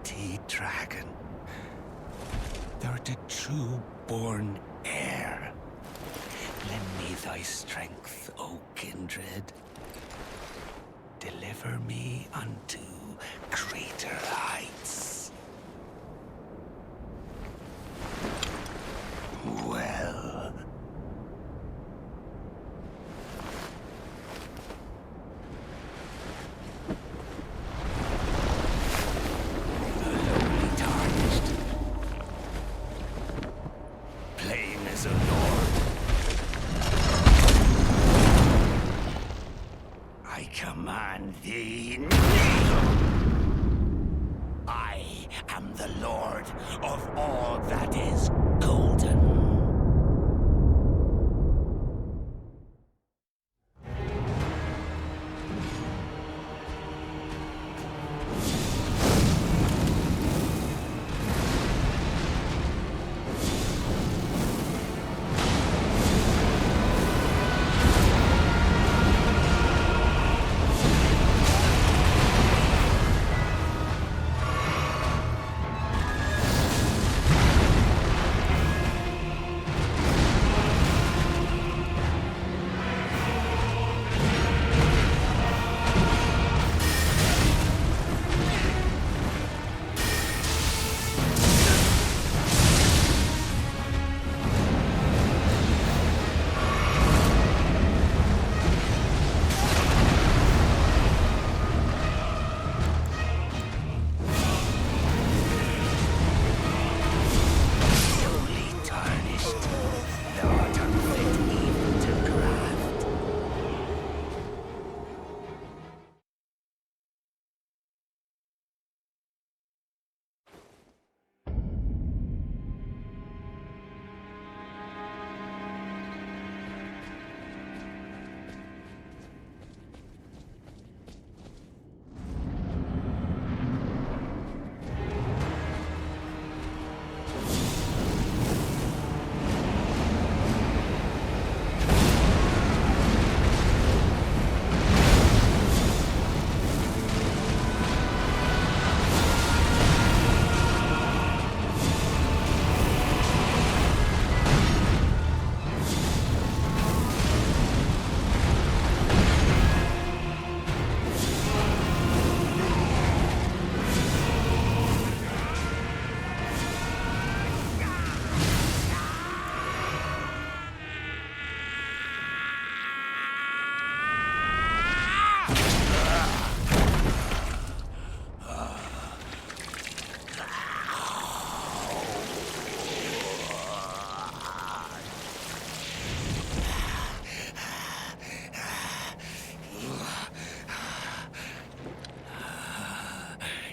mighty dragon. Thou art a true-born heir. Lend me thy strength, O kindred. Deliver me unto greater heights. Well. The lowly tarnished. Plain as a lord. I command thee, kneel! I am the lord of all that is golden.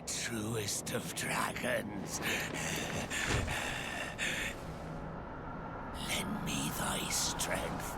Truest of dragons. Lend me thy strength.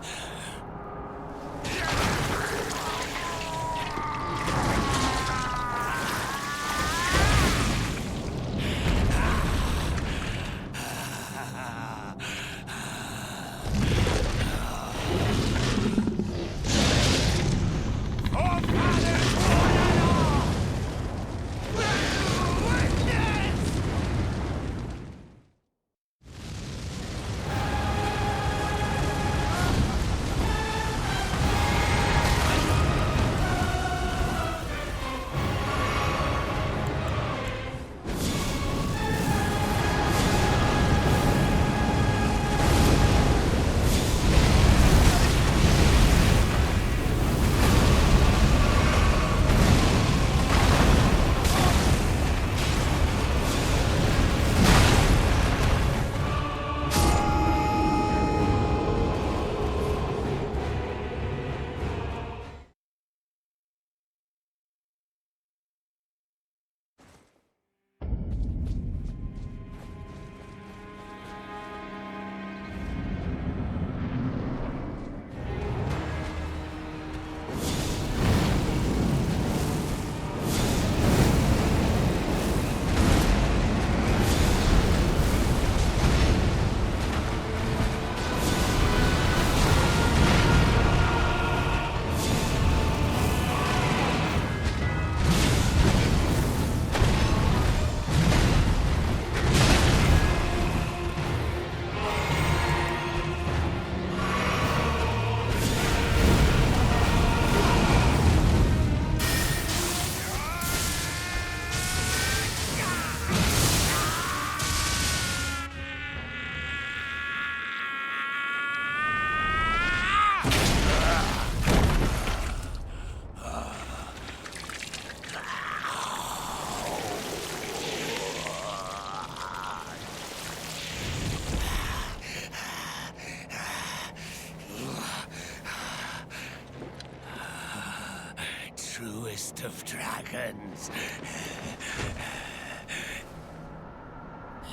mightiest of dragons.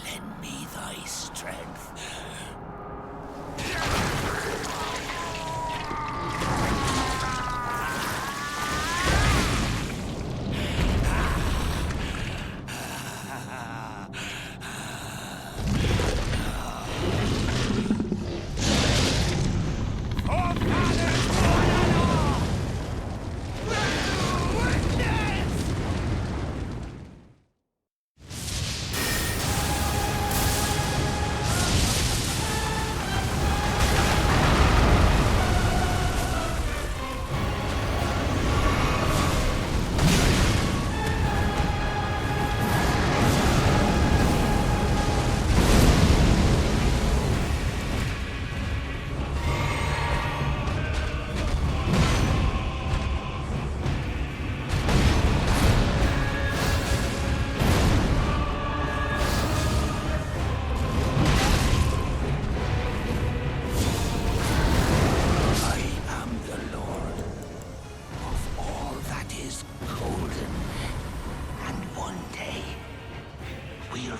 Lend me thy strength.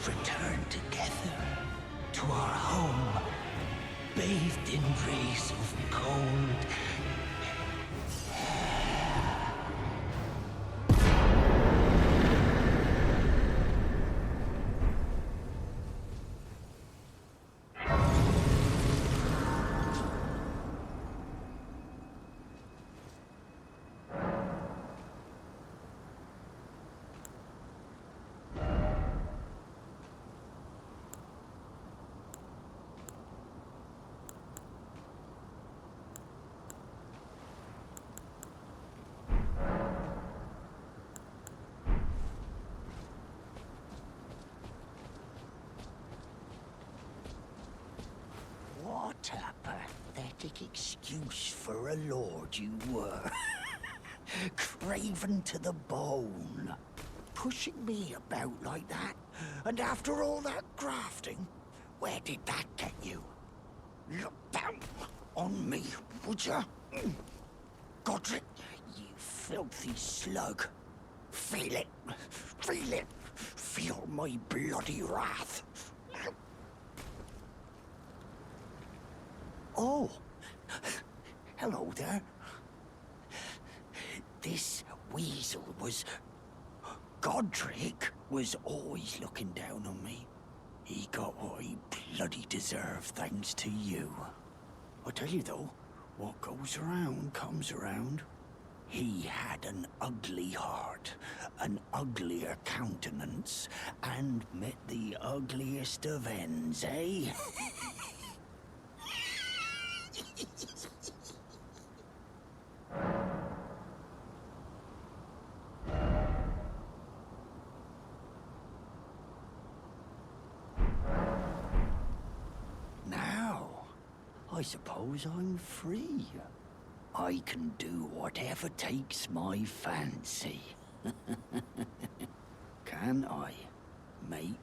Return together to our home, bathed in rays of gold. What a pathetic excuse for a lord you were. Craven to the bone. Pushing me about like that. And after all that grafting, where did that get you? Look down on me, would ya? Godrick, you filthy slug. Feel it. Feel it. Feel my bloody wrath. Oh, hello there. This weasel was... Godrick was always looking down on me. He got what he bloody deserved thanks to you. I tell you though, what goes around comes around. He had an ugly heart, an uglier countenance, and met the ugliest of ends, eh? Now, I suppose I'm free. I can do whatever takes my fancy. Can I, mate?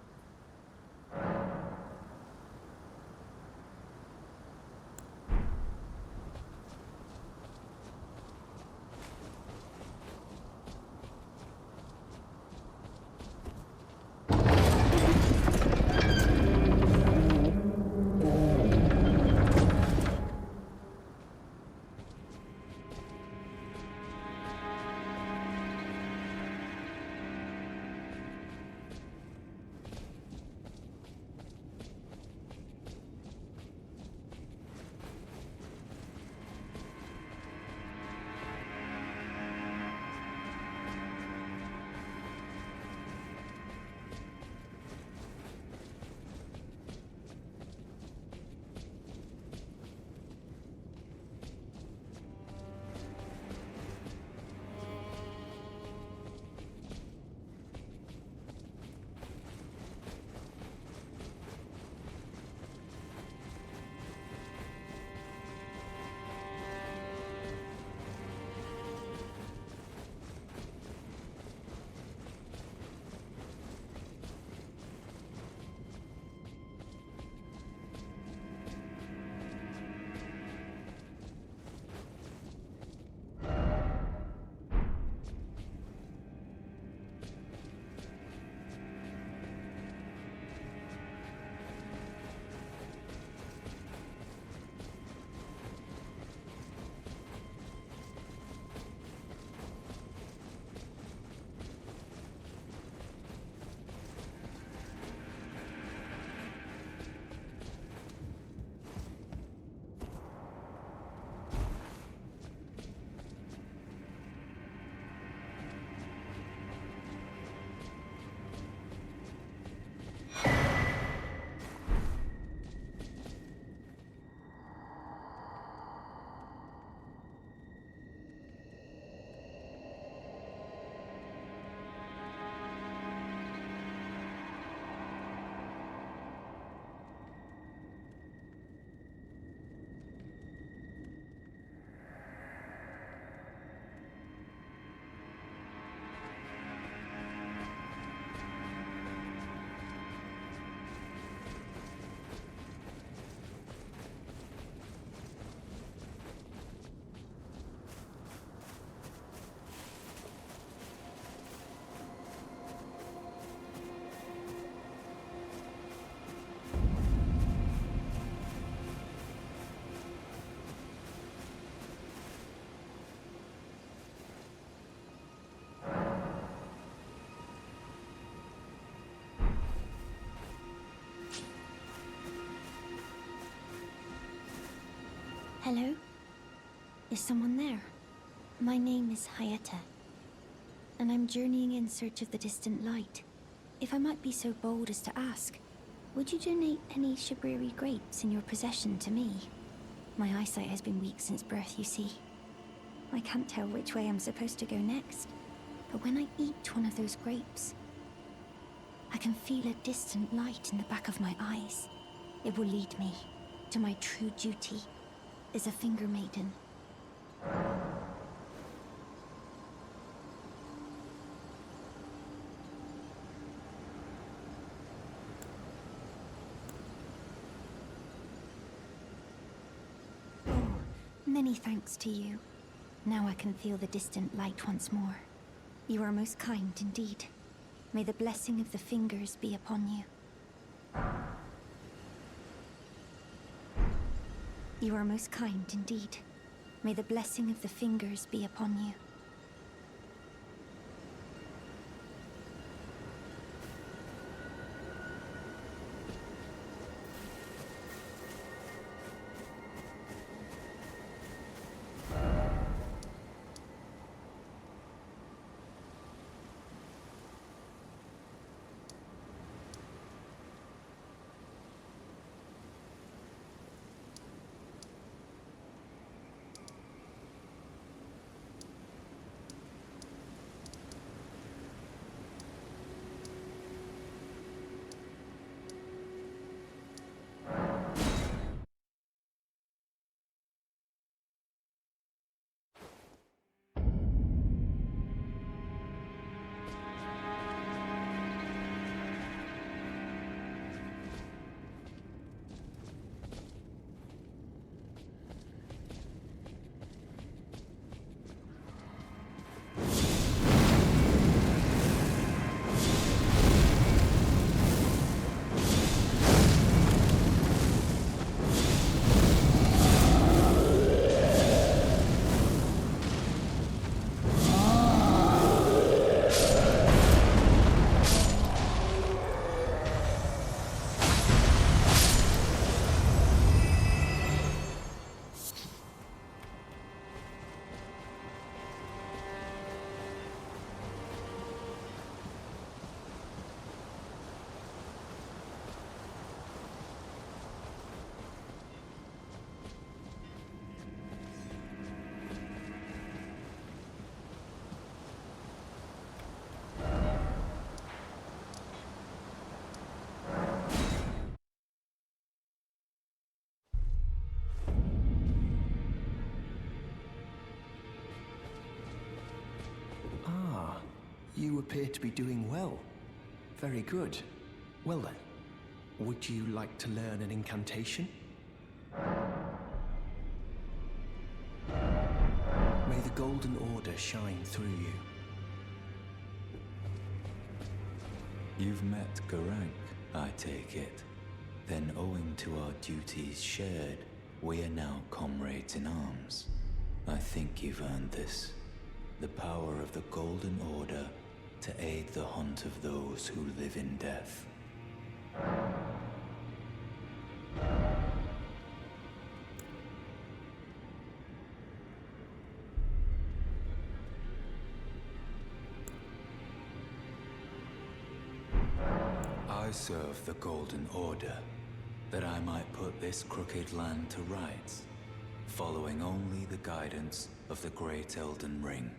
Hello? Is someone there? My name is Hayeta, and I'm journeying in search of the distant light. If I might be so bold as to ask, would you donate any Shabriri grapes in your possession to me? My eyesight has been weak since birth, you see. I can't tell which way I'm supposed to go next, but when I eat one of those grapes, I can feel a distant light in the back of my eyes. It will lead me to my true duty as a finger maiden. Oh, many thanks to you. Now I can feel the distant light once more. You are most kind indeed. May the blessing of the fingers be upon you. You are most kind indeed. May the blessing of the fingers be upon you. You appear to be doing well. Very good. Well then, would you like to learn an incantation? May the Golden Order shine through you. You've met Godrick, I take it. Then owing to our duties shared, we are now comrades in arms. I think you've earned this. The power of the Golden Order to aid the hunt of those who live in death. I serve the Golden Order, that I might put this crooked land to rights, following only the guidance of the great Elden Ring.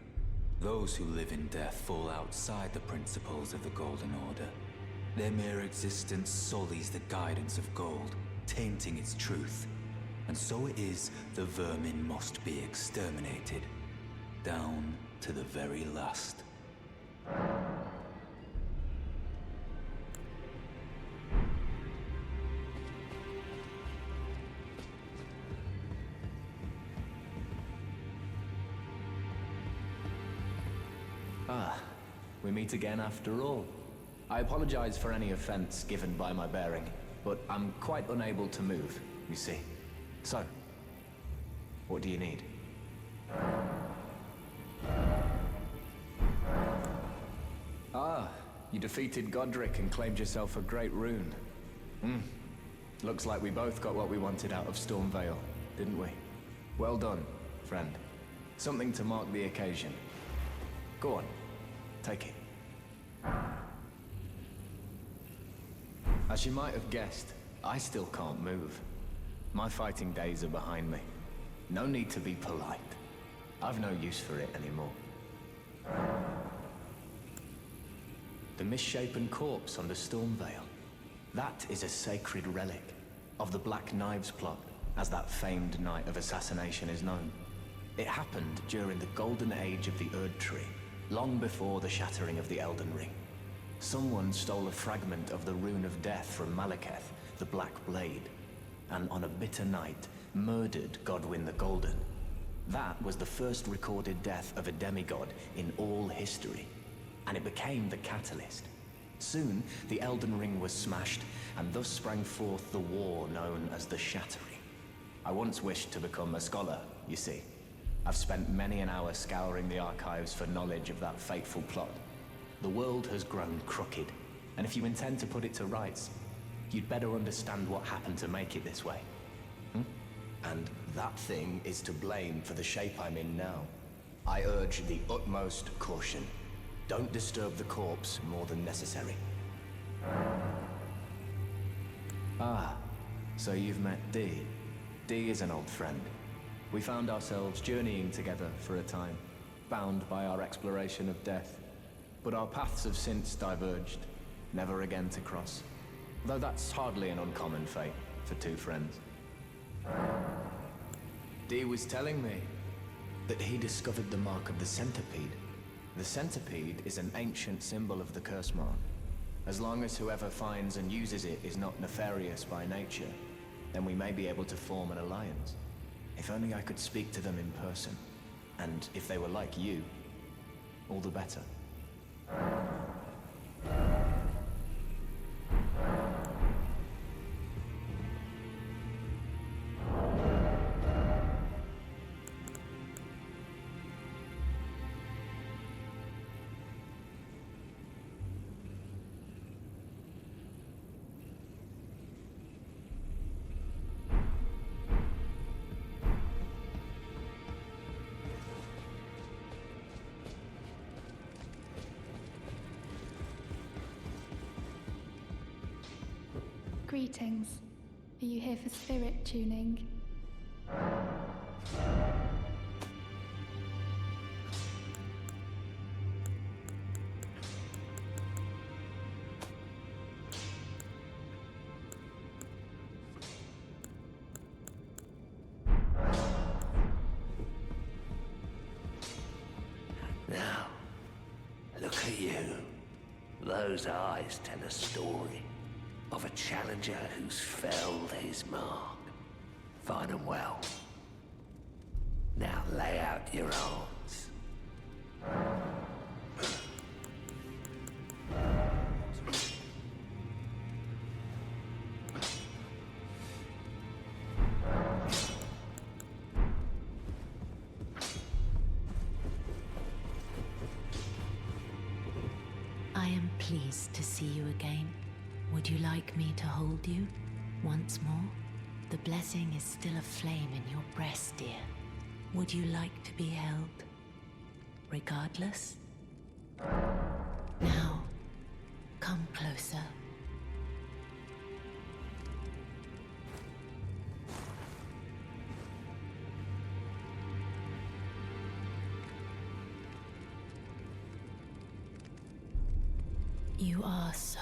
Those who live in death fall outside the principles of the Golden Order. Their mere existence sullies the guidance of gold, tainting its truth. And so it is the vermin must be exterminated, down to the very last. We meet again after all. I apologize for any offense given by my bearing, but I'm quite unable to move, you see. So, what do you need? Ah, you defeated Godrick and claimed yourself a great Rune. Looks like we both got what we wanted out of Stormvale, didn't we? Well done, friend. Something to mark the occasion. Go on, take it. As you might have guessed, I still can't move. My fighting days are behind me. No need to be polite. I've no use for it anymore. The misshapen corpse on the Stormveil. That is a sacred relic of the Black Knives plot, as that famed night of assassination is known. It happened during the golden age of the Erd Tree, long before the shattering of the Elden Ring. Someone stole a fragment of the Rune of Death from Malekith, the Black Blade, and on a bitter night, murdered Godwyn the Golden. That was the first recorded death of a demigod in all history, and it became the catalyst. Soon, the Elden Ring was smashed, and thus sprang forth the war known as the Shattering. I once wished to become a scholar, you see. I've spent many an hour scouring the archives for knowledge of that fateful plot. The world has grown crooked, and if you intend to put it to rights, you'd better understand what happened to make it this way. And that thing is to blame for the shape I'm in now. I urge the utmost caution. Don't disturb the corpse more than necessary. Ah, so you've met Dee. Dee is an old friend. We found ourselves journeying together for a time, bound by our exploration of death. But our paths have since diverged, never again to cross. Though that's hardly an uncommon fate for two friends. Dee was telling me that he discovered the mark of the centipede. The centipede is an ancient symbol of the curse mark. As long as whoever finds and uses it is not nefarious by nature, then we may be able to form an alliance. If only I could speak to them in person. And if they were like you, all the better. Greetings. Are you here for spirit tuning? Now, look at you. Those eyes tell a story of a challenger who's felled his mark. Fine and well. Now lay out your arms. I am pleased to see you again. Would you like me to hold you once more? The blessing is still aflame in your breast, dear. Would you like to be held, regardless? Now, come closer. You are so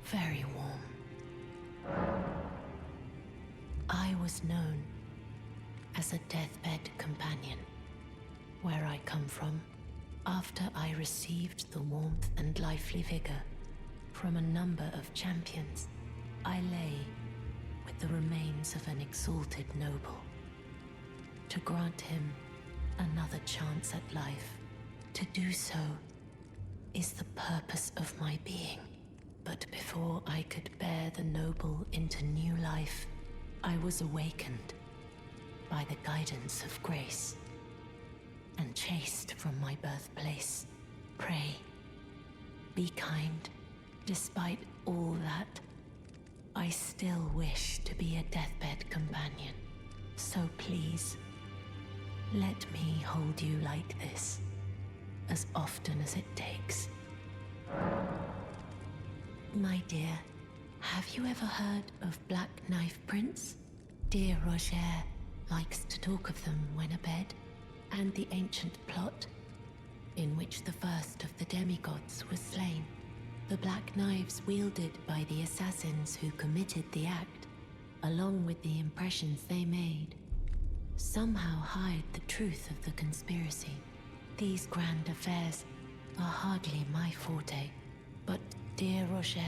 very warm. I was known as a deathbed companion. Where I come from, after I received the warmth and lively vigor from a number of champions, I lay with the remains of an exalted noble. To grant him another chance at life, to do so is the purpose of my being. But before I could bear the noble into new life, I was awakened by the guidance of grace and chased from my birthplace. Pray, be kind. Despite all that, I still wish to be a deathbed companion. So please, let me hold you like this, as often as it takes. My dear, have you ever heard of Black Knife Prince? Dear Roger likes to talk of them when abed, and the ancient plot, in which the first of the demigods was slain. The black knives wielded by the assassins who committed the act, along with the impressions they made, somehow hide the truth of the conspiracy. These grand affairs are hardly my forte, but dear Roger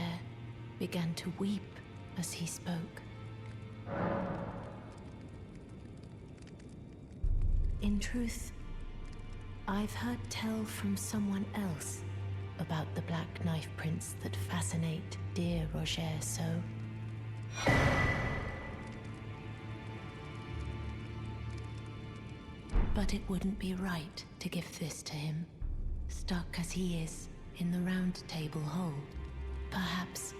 began to weep as he spoke. In truth, I've heard tell from someone else about the Black Knife Prince that fascinate dear Roger so. But it wouldn't be right to give this to him, stuck as he is in the Round Table hold. Perhaps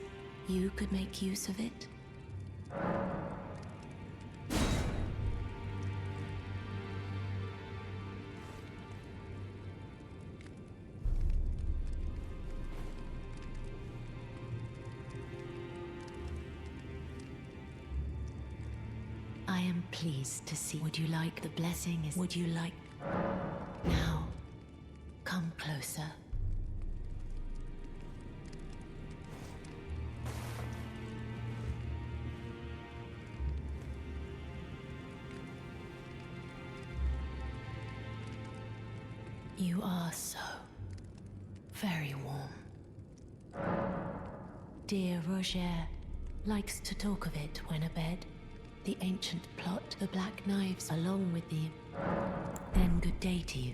you could make use of it? I am pleased to see. Would you like the blessing? Would you like... Now, come closer. You are so very warm. Dear Roger likes to talk of it when abed. The ancient plot, the black knives, along with the... Then good day to you.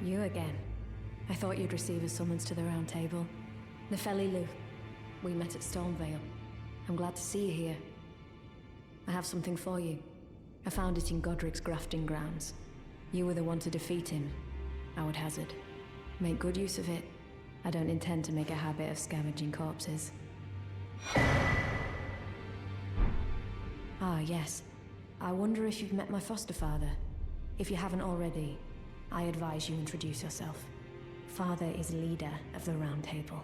You again. I thought you'd receive a summons to the Round Table. Nefeli Lu. We met at Stormvale. I'm glad to see you here. I have something for you. I found it in Godrick's grafting grounds. You were the one to defeat him, I would hazard. Make good use of it. I don't intend to make a habit of scavenging corpses. Ah, yes. I wonder if you've met my foster father. If you haven't already, I advise you introduce yourself. Father is leader of the Round Table.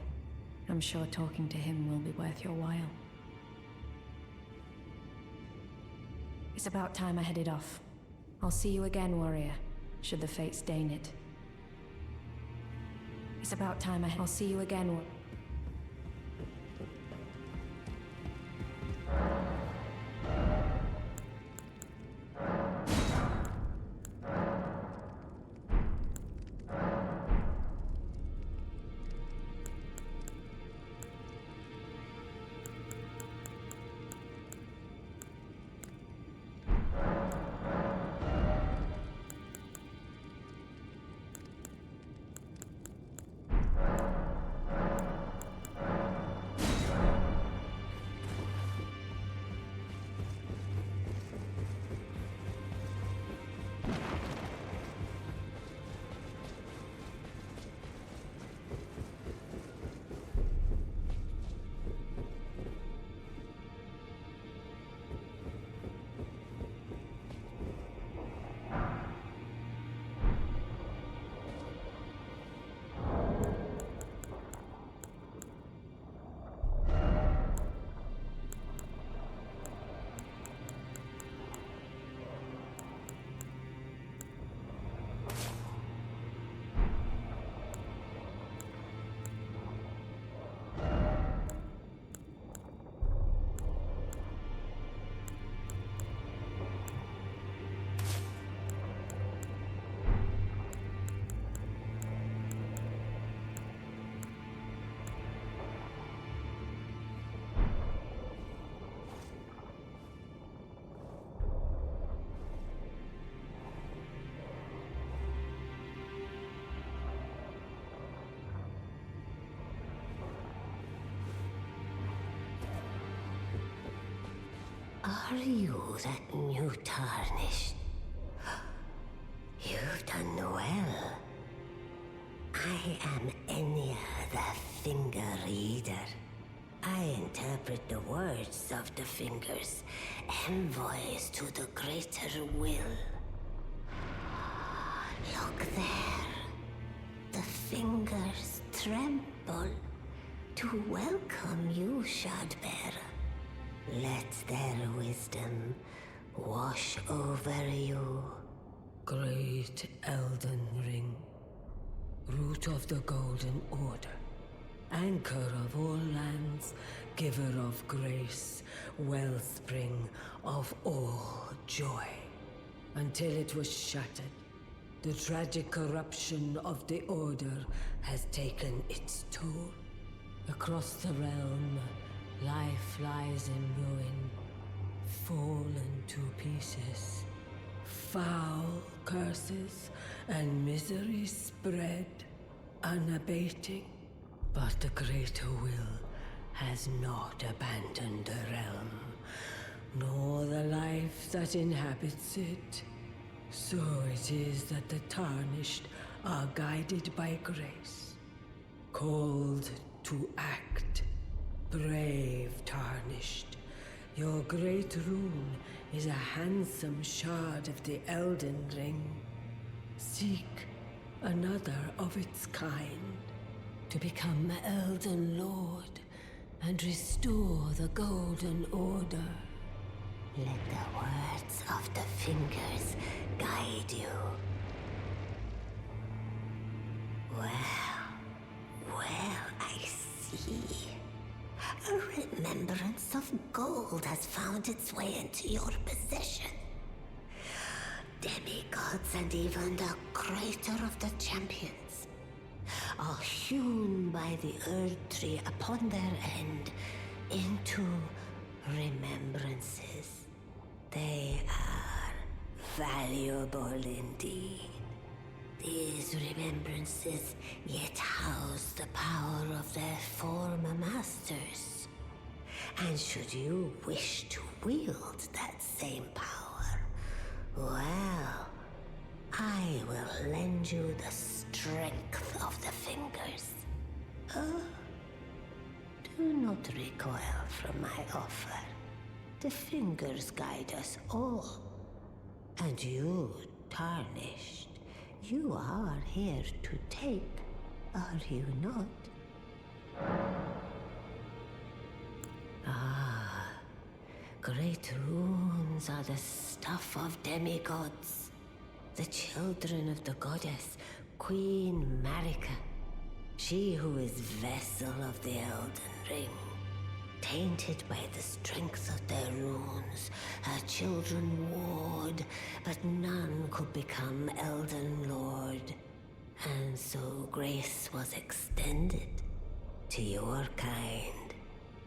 I'm sure talking to him will be worth your while. It's about time I headed off. I'll see you again, warrior, should the fates deign it. It's about time I'll see you again, Are you that new Tarnished? You've done well. I am Enya the Finger Reader. I interpret the words of the fingers, envoys to the greater will. Look there. The fingers tremble to welcome you, Shardbearer. Let their wisdom wash over you. Great Elden Ring, root of the Golden Order, anchor of all lands, giver of grace, wellspring of all joy. Until it was shattered, the tragic corruption of the Order has taken its toll. Across the realm, life lies in ruin, fallen to pieces. Foul curses and misery spread, unabating. But the greater will has not abandoned the realm, nor the life that inhabits it. So it is that the Tarnished are guided by grace, called to act. Brave Tarnished, your great rune is a handsome shard of the Elden Ring. Seek another of its kind to become Elden Lord and restore the Golden Order. Let the words of the fingers guide you. Well, I see. A remembrance of gold has found its way into your possession. Demigods and even the greater of the champions are hewn by the Earth Tree upon their end into remembrances. They are valuable indeed. These remembrances yet house the power of their former masters. And should you wish to wield that same power, well, I will lend you the strength of the fingers. Oh, do not recoil from my offer. The fingers guide us all. And you, Tarnished, you are here to take, are you not? Ah, great runes are the stuff of demigods, the children of the goddess, Queen Marika, she who is vessel of the Elden Ring. Tainted by the strength of their runes, her children warred, but none could become Elden Lord. And so grace was extended to your kind,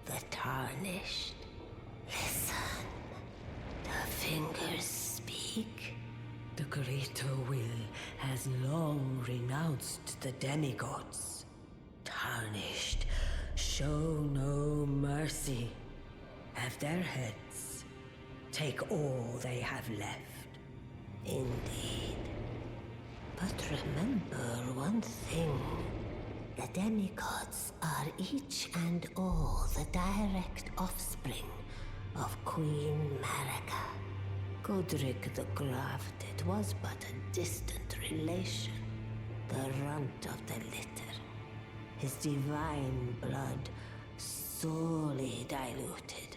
the Tarnished. Listen, the fingers speak. The greater will has long renounced the demigods. Tarnished, show no mercy. Have their heads. Take all they have left. Indeed. But remember one thing. The demigods are each and all the direct offspring of Queen Marika. Godrick the Grafted was but a distant relation, the runt of the litter. His divine blood sorely diluted.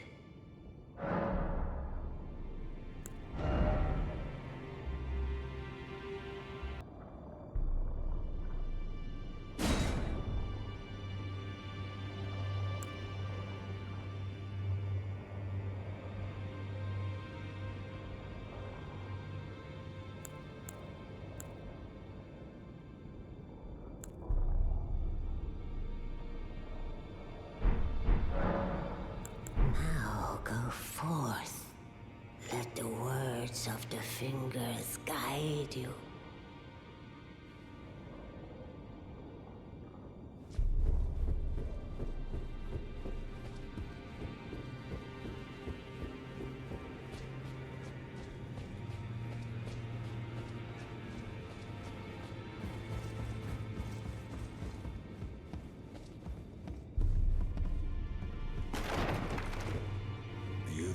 Now go forth. Let the words of the fingers guide you.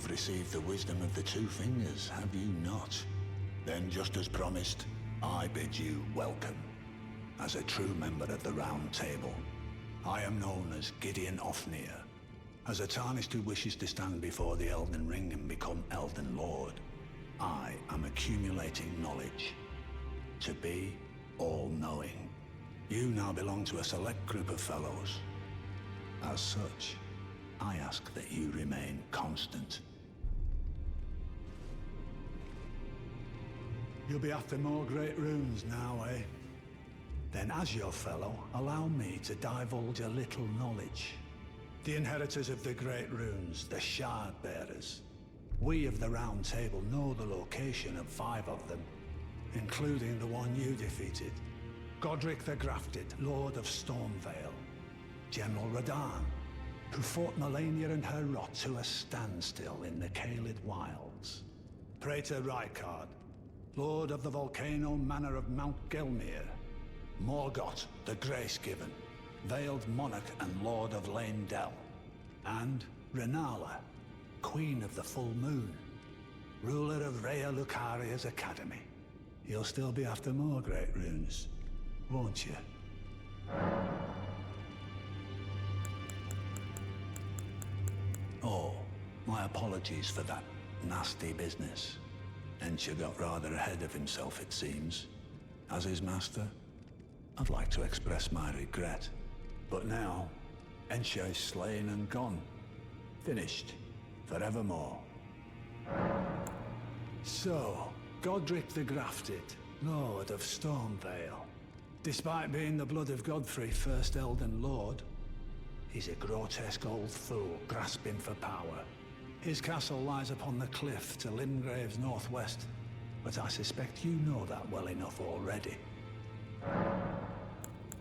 You've received the wisdom of the Two Fingers, have you not? Then, just as promised, I bid you welcome. As a true member of the Round Table, I am known as Gideon Ofnir. As a Tarnished who wishes to stand before the Elden Ring and become Elden Lord, I am accumulating knowledge. To be all-knowing. You now belong to a select group of fellows. As such, I ask that you remain constant. You'll be after more great runes now, eh? Then as your fellow, allow me to divulge a little knowledge. The inheritors of the great runes, the Shard Bearers. We of the Round Table know the location of 5 of them, including the one you defeated. Godrick the Grafted, Lord of Stormvale. General Radahn, who fought Melania and her rot to a standstill in the Caelid Wilds. Praetor Rykard, Lord of the Volcano Manor of Mount Gelmir. Morgott the Grace-Given, Veiled Monarch and Lord of Leyndell. And Renala, Queen of the Full Moon, ruler of Rhea Lucaria's Academy. You'll still be after more great runes, won't you? Oh, my apologies for that nasty business. Ensha got rather ahead of himself, it seems. As his master, I'd like to express my regret. But now, Ensha is slain and gone. Finished. Forevermore. So, Godrick the Grafted, Lord of Stormvale. Despite being the blood of Godfrey, first Elden Lord, he's a grotesque old fool grasping for power. His castle lies upon the cliff to Limgrave's northwest, but I suspect you know that well enough already.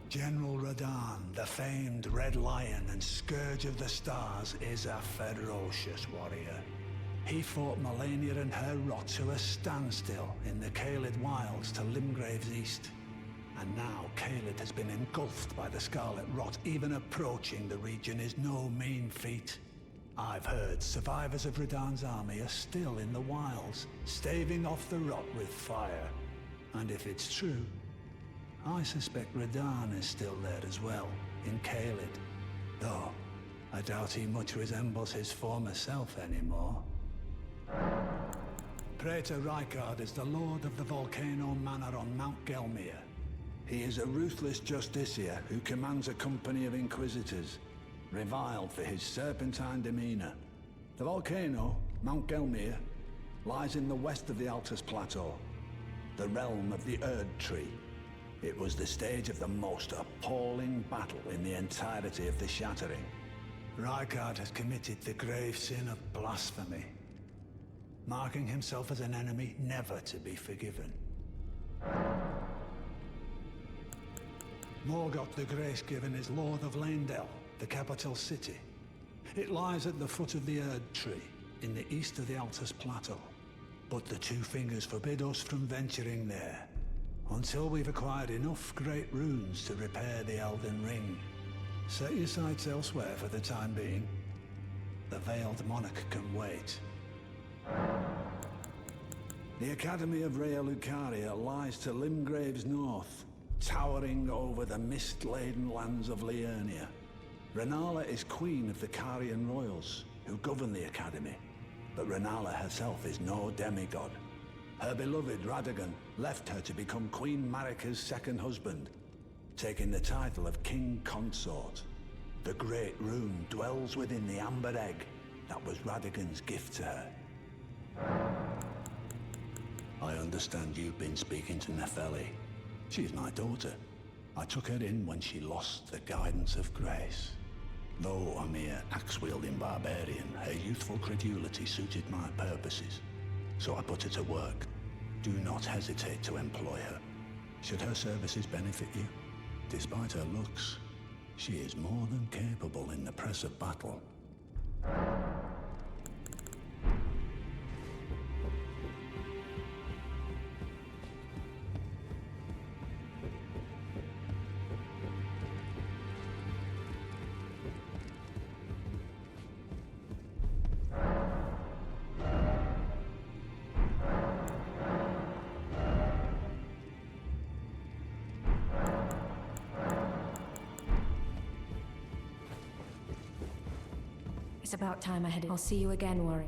General Radahn, the famed Red Lion and Scourge of the Stars, is a ferocious warrior. He fought Melania and her rot to a standstill in the Caelid Wilds to Limgrave's east. And now Caelid has been engulfed by the Scarlet Rot. Even approaching the region is no mean feat. I've heard survivors of Radahn's army are still in the wilds, staving off the rot with fire. And if it's true, I suspect Radahn is still there as well, in Caelid. Though, I doubt he much resembles his former self anymore. Praetor Rykard is the Lord of the Volcano Manor on Mount Gelmir. He is a ruthless justiciar who commands a company of inquisitors, reviled for his serpentine demeanor. The volcano, Mount Gelmir, lies in the west of the Altus Plateau, the realm of the Erd Tree. It was the stage of the most appalling battle in the entirety of the Shattering. Rykard has committed the grave sin of blasphemy, marking himself as an enemy never to be forgiven. Morgott the Grace-Given is Lord of Leyndell, the capital city. It lies at the foot of the Erd Tree, in the east of the Altus Plateau. But the Two Fingers forbid us from venturing there, until we've acquired enough great runes to repair the Elden Ring. Set your sights elsewhere for the time being. The Veiled Monarch can wait. The Academy of Rhea Lucaria lies to Limgrave's north, towering over the mist-laden lands of Liurnia. Renala is queen of the Carian royals, who govern the Academy. But Renala herself is no demigod. Her beloved Radagon left her to become Queen Marika's second husband, taking the title of King Consort. The great Rune dwells within the amber egg that was Radagon's gift to her. I understand you've been speaking to Nepheli. She's my daughter. I took her in when she lost the guidance of grace. Though a mere axe-wielding barbarian, her youthful credulity suited my purposes. So I put her to work. Do not hesitate to employ her. Should her services benefit you, despite her looks, she is more than capable in the press of battle. It's about time I headed. I'll see you again, Warren.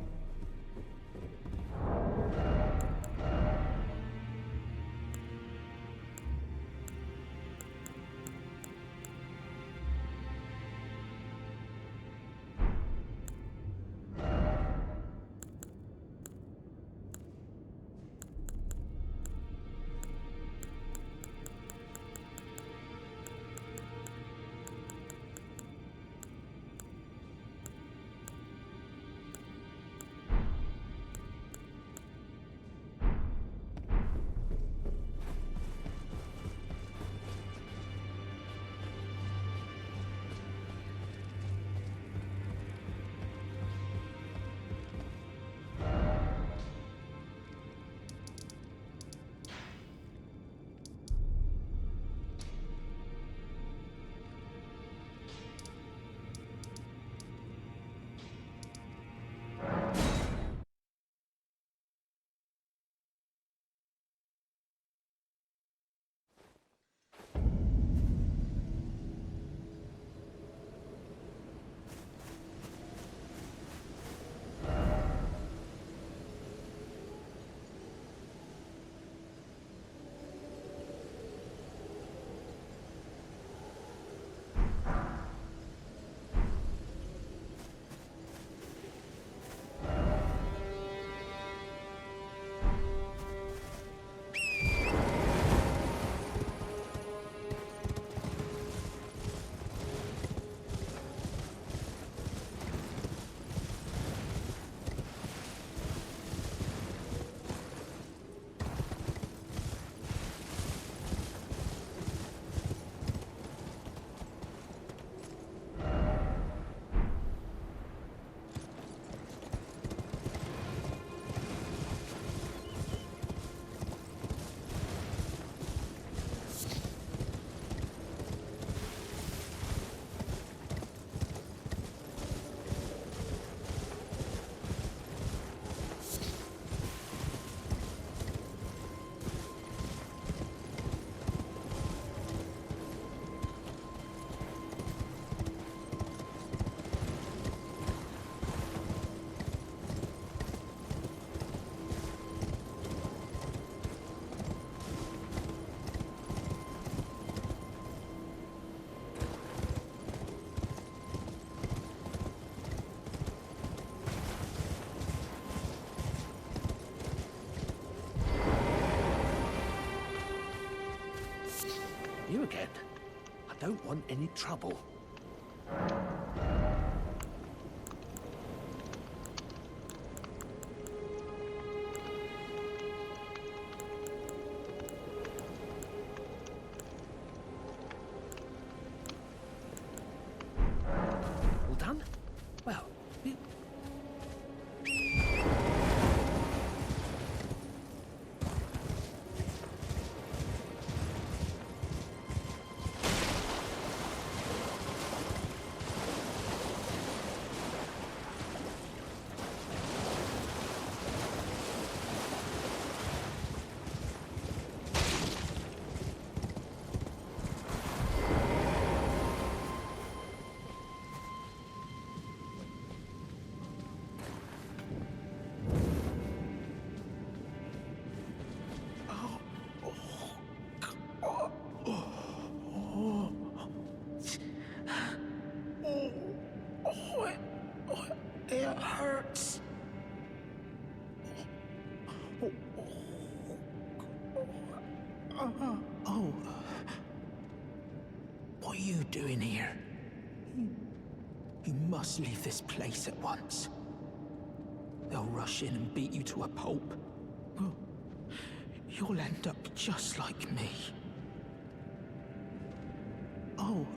You again? I don't want any trouble. All done? Well, you... It hurts. Oh. What are you doing here? You must leave this place at once. They'll rush in and beat you to a pulp. You'll end up just like me. Oh.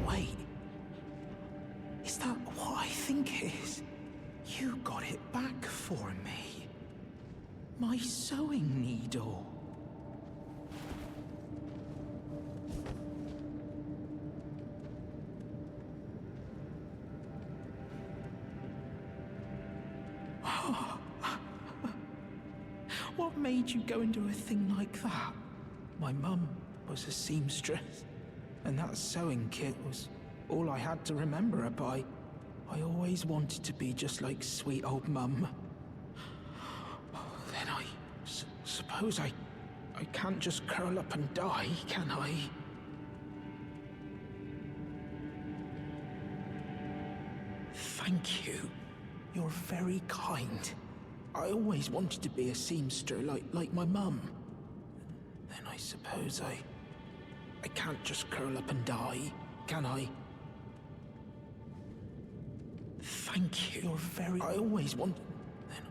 Wait. Is that what I think it is? You got it back for me. My sewing needle. What made you go into a thing like that? My mum was a seamstress, and that sewing kit was all I had to remember her by. I always wanted to be just like sweet old mum. Then I suppose I can't just curl up and die, can I? Thank you. You're very kind. I always wanted to be a seamster like my mum. Then I suppose I can't just curl up and die, can I? Thank you. You're very... I always want... Then...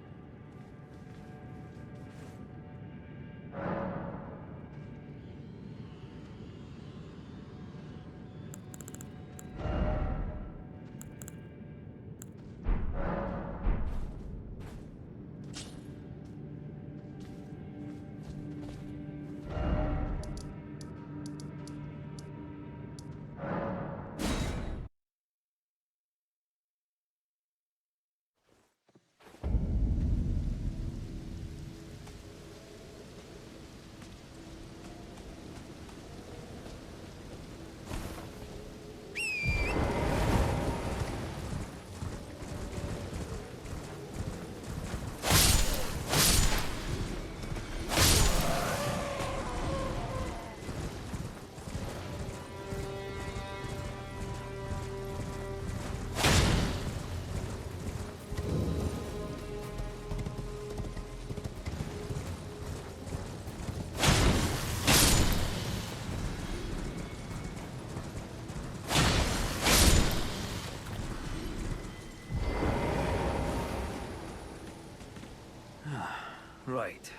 Right.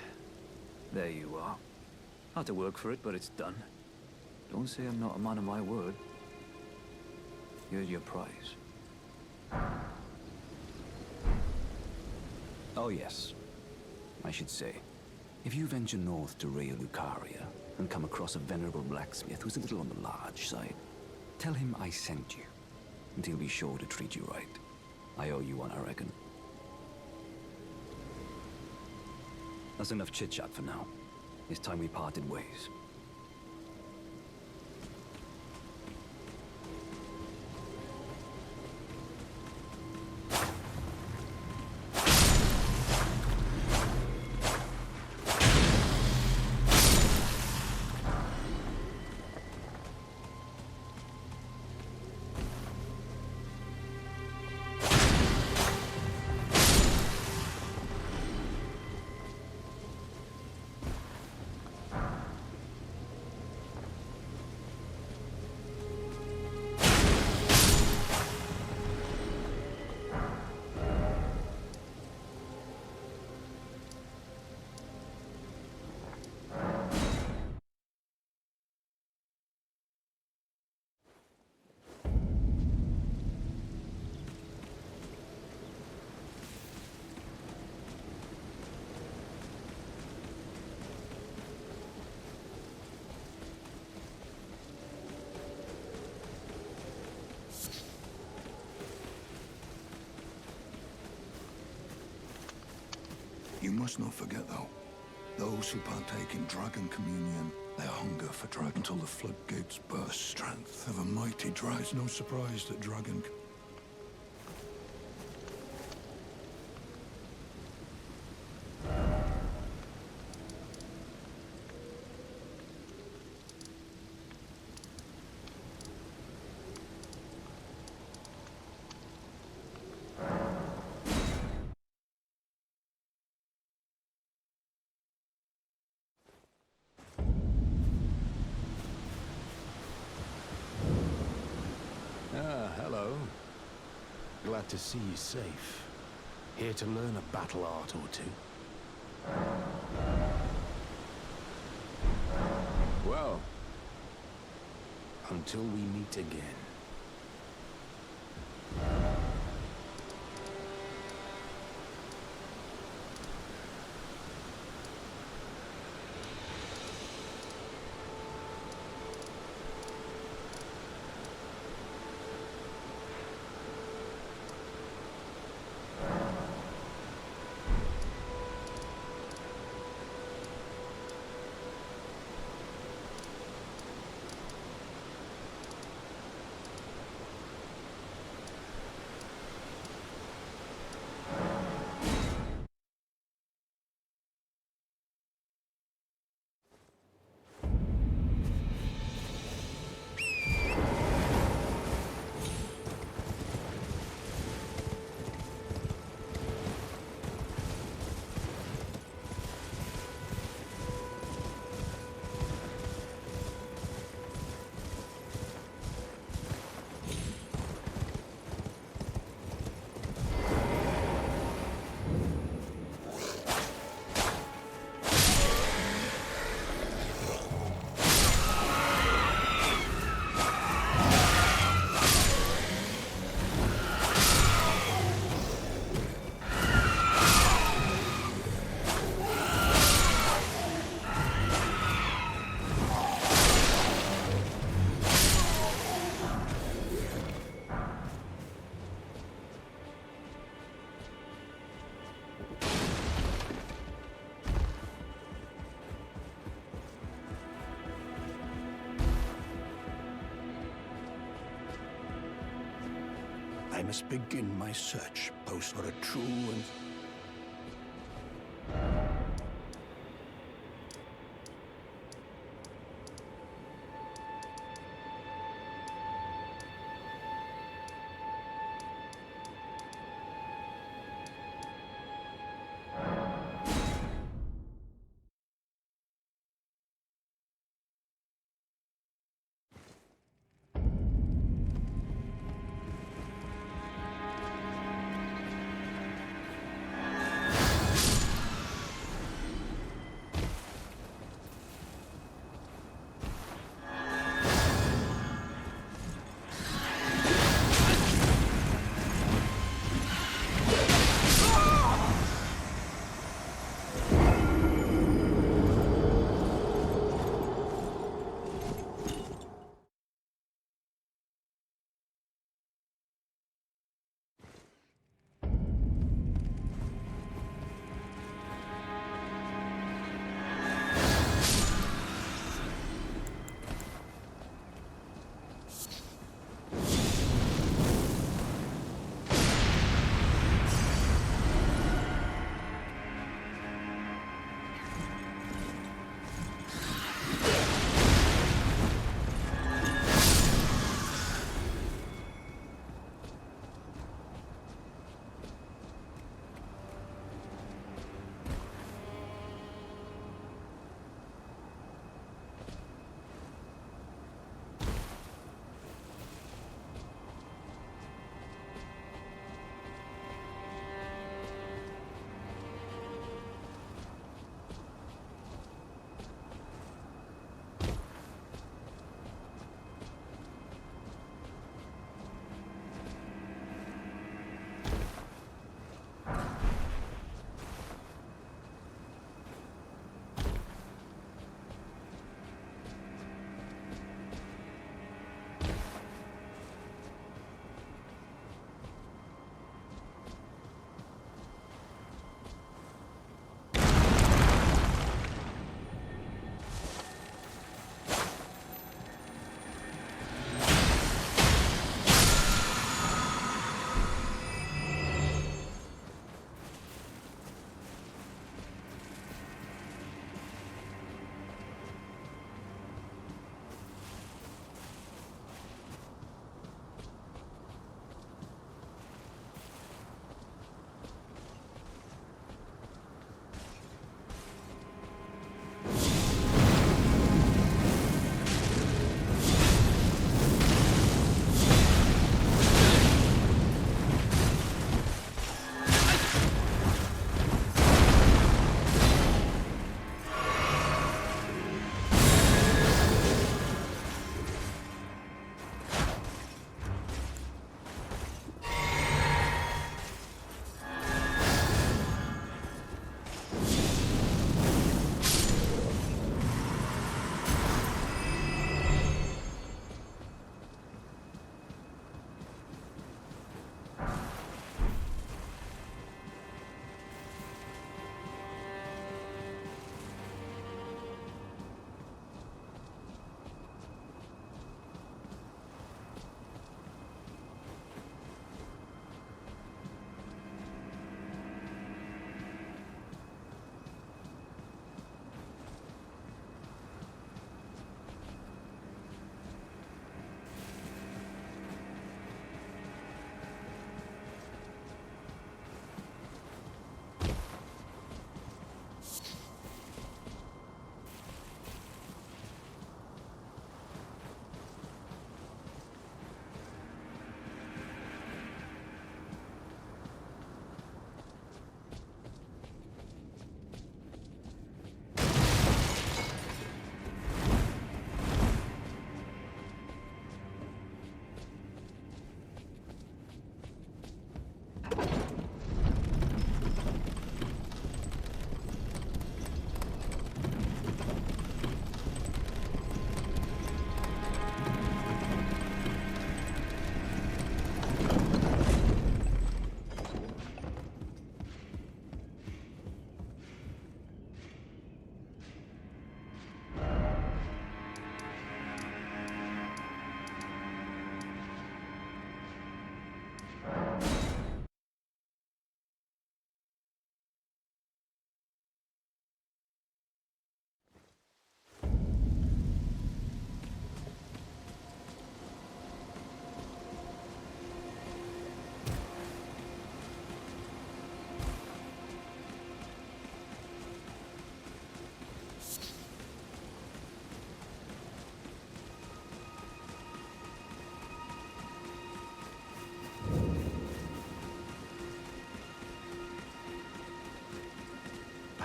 There you are. Had to work for it, but it's done. Don't say I'm not a man of my word. Here's your prize. Oh yes. I should say, if you venture north to Rea Lucaria and come across a venerable blacksmith who's a little on the large side, tell him I sent you, and he'll be sure to treat you right. I owe you one, I reckon. That's enough chit-chat for now. It's time we parted ways. You must not forget, though, those who partake in Dragon Communion, their hunger for Dragon until the floodgates burst. Strength of a mighty dragon. It's no surprise that Dragon... Hello. Glad to see you safe. Here to learn a battle art or two. Well, until we meet again. I must begin my search post for a true and...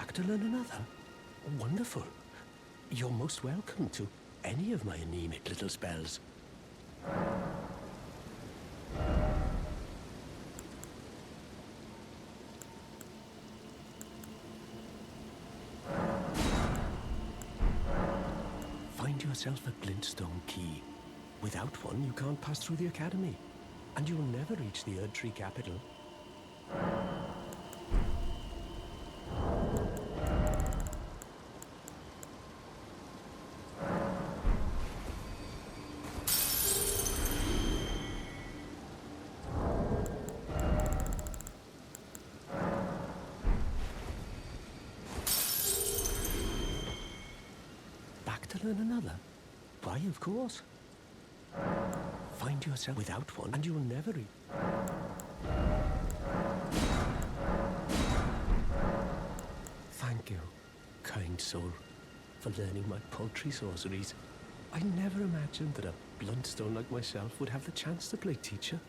Back to learn another? Wonderful. You're most welcome to any of my anemic little spells. Find yourself a glintstone key. Without one, you can't pass through the academy, and you'll never reach the Erdtree capital. Back to learn another? Why, of course. Find yourself without one, and you'll never reach. Thank you, kind soul, for learning my paltry sorceries. I never imagined that a bluntstone like myself would have the chance to play teacher.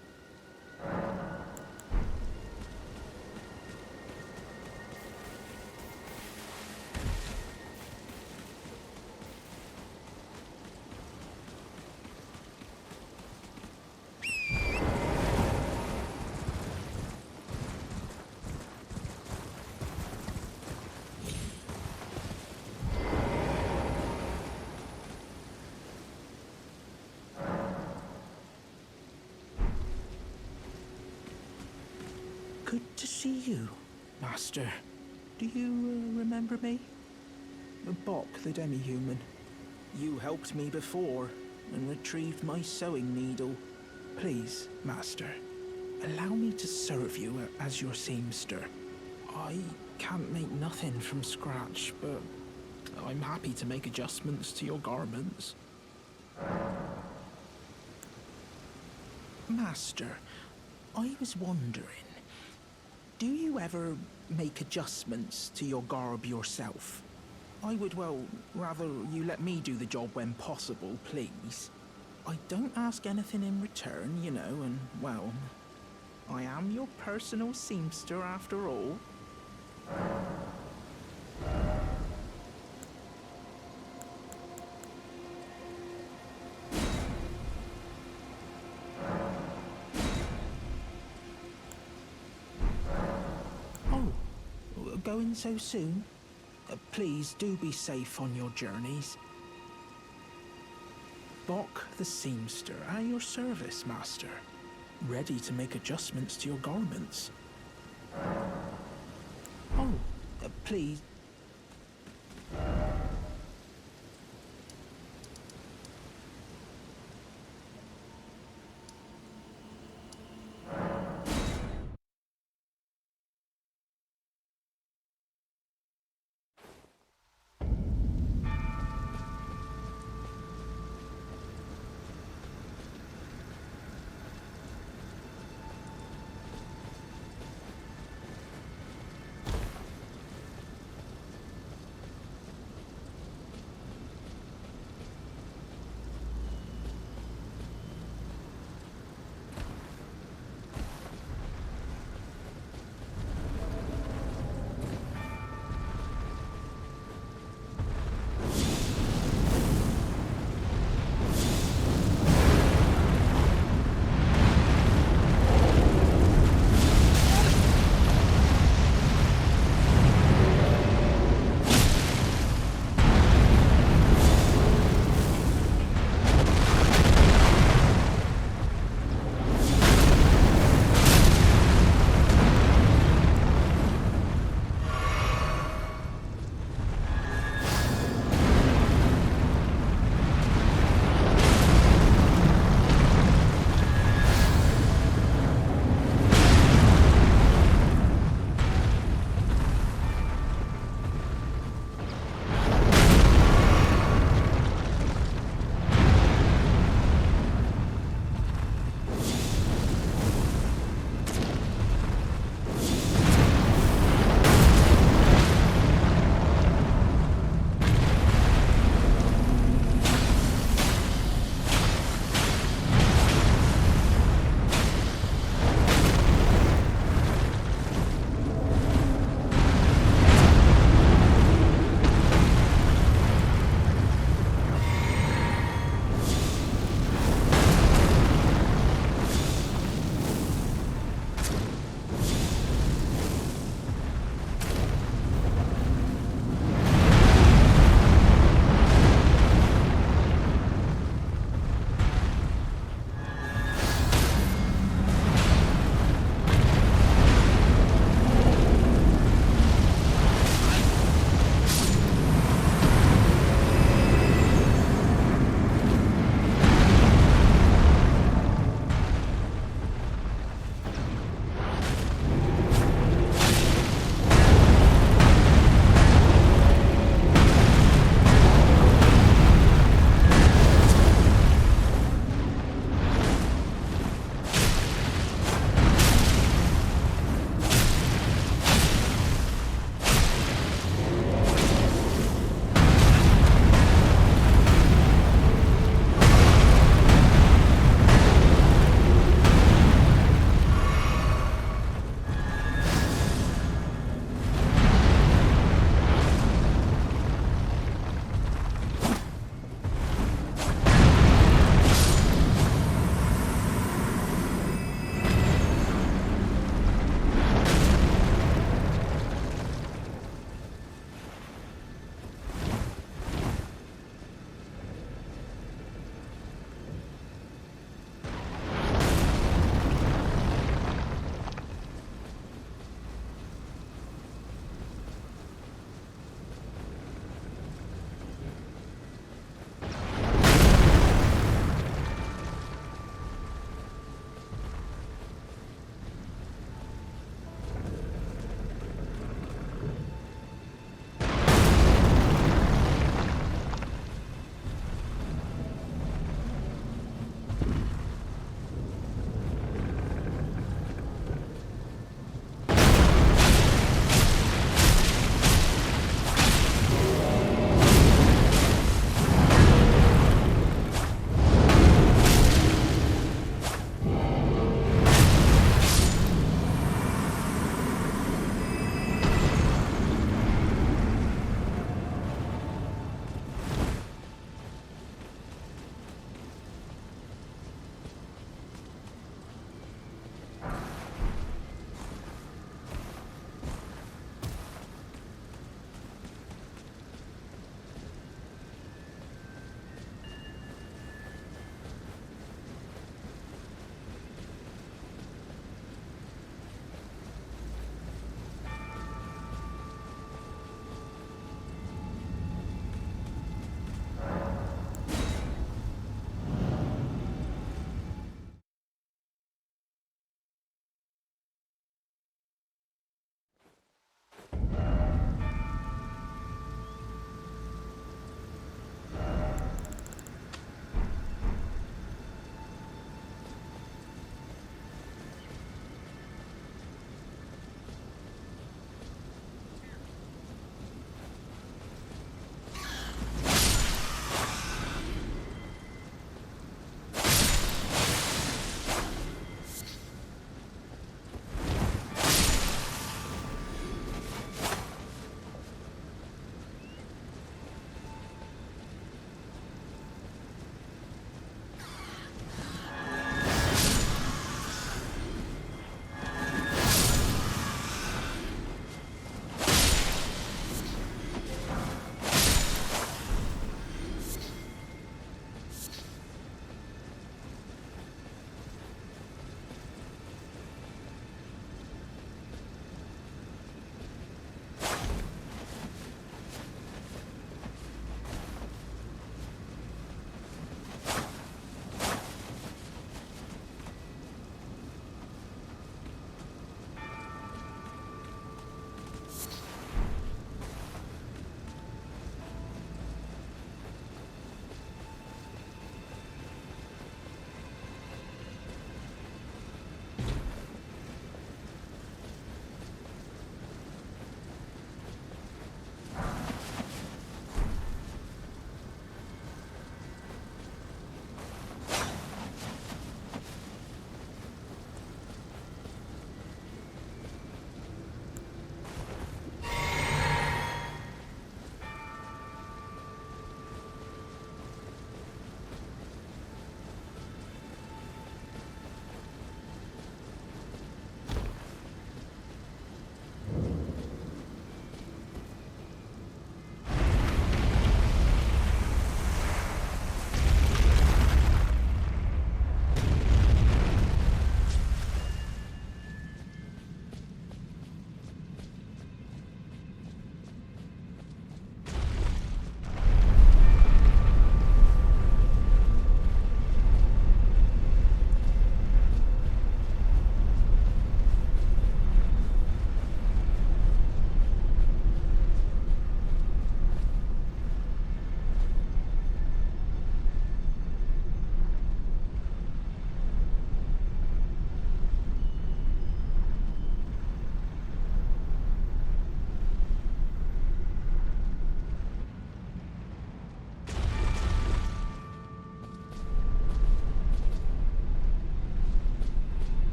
Good to see you, Master. Do you remember me? Bok, the demi-human. You helped me before and retrieved my sewing needle. Please, Master, allow me to serve you as your seamster. I can't make nothing from scratch, but I'm happy to make adjustments to your garments. Master, I was wondering, do you ever make adjustments to your garb yourself? I would, well, rather you let me do the job when possible, please. I don't ask anything in return, you know, and, well, I am your personal seamster after all. Going so soon? Please do be safe on your journeys. Bok the seamster, at your service, Master. Ready to make adjustments to your garments. Oh, please.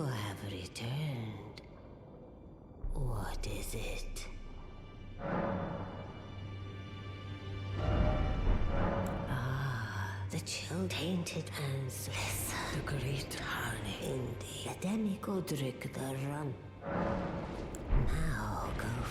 have returned. What is it? The chill tainted and sliss. The great harney. Indeed. The demi Godrick the run. Now go